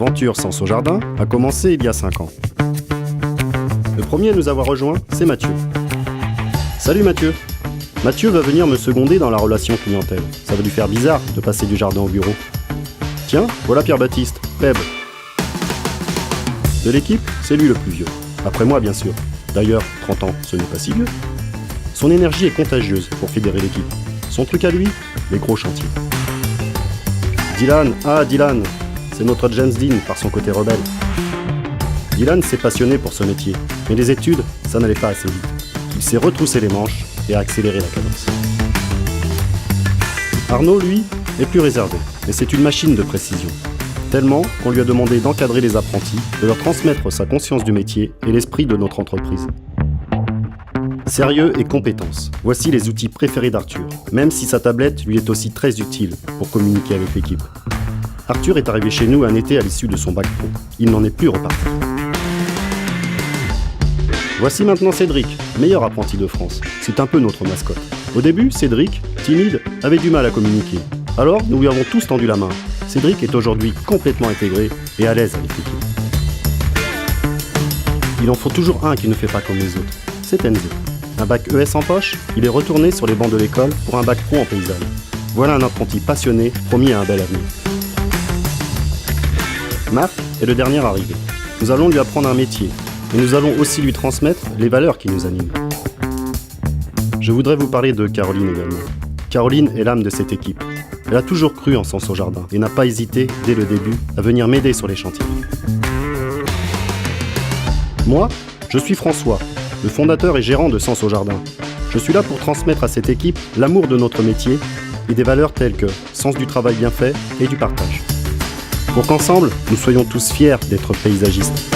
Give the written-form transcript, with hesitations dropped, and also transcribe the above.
L'aventure Sens au Jardin a commencé il y a 5 ans. Le premier à nous avoir rejoint, c'est Mathieu. Salut Mathieu. Mathieu va venir me seconder dans la relation clientèle. Ça va lui faire bizarre de passer du jardin au bureau. Tiens, voilà Pierre-Baptiste, Peb. De l'équipe, c'est lui le plus vieux. Après moi, bien sûr. D'ailleurs, 30 ans, ce n'est pas si vieux. Son énergie est contagieuse pour fédérer l'équipe. Son truc à lui, les gros chantiers. Dylan, c'est notre James Dean par son côté rebelle. Dylan s'est passionné pour ce métier, mais les études, ça n'allait pas assez vite. Il s'est retroussé les manches et a accéléré la cadence. Arnaud, lui, est plus réservé, mais c'est une machine de précision. Tellement qu'on lui a demandé d'encadrer les apprentis, de leur transmettre sa conscience du métier et l'esprit de notre entreprise. Sérieux et compétence, voici les outils préférés d'Arthur, même si sa tablette lui est aussi très utile pour communiquer avec l'équipe. Arthur est arrivé chez nous un été à l'issue de son bac pro. Il n'en est plus reparti. Voici maintenant Cédric, meilleur apprenti de France. C'est un peu notre mascotte. Au début, Cédric, timide, avait du mal à communiquer. Alors, nous lui avons tous tendu la main. Cédric est aujourd'hui complètement intégré et à l'aise avec l'équipe. Il en faut toujours un qui ne fait pas comme les autres. C'est Enzo. Un bac ES en poche, il est retourné sur les bancs de l'école pour un bac pro en paysage. Voilà un apprenti passionné, promis à un bel avenir. Marc est le dernier arrivé. Nous allons lui apprendre un métier, mais nous allons aussi lui transmettre les valeurs qui nous animent. Je voudrais vous parler de Caroline également. Caroline est l'âme de cette équipe. Elle a toujours cru en Sens au Jardin et n'a pas hésité, dès le début, à venir m'aider sur les chantiers. Moi, je suis François, le fondateur et gérant de Sens au Jardin. Je suis là pour transmettre à cette équipe l'amour de notre métier et des valeurs telles que sens du travail bien fait et du partage. Pour qu'ensemble, nous soyons tous fiers d'être paysagistes.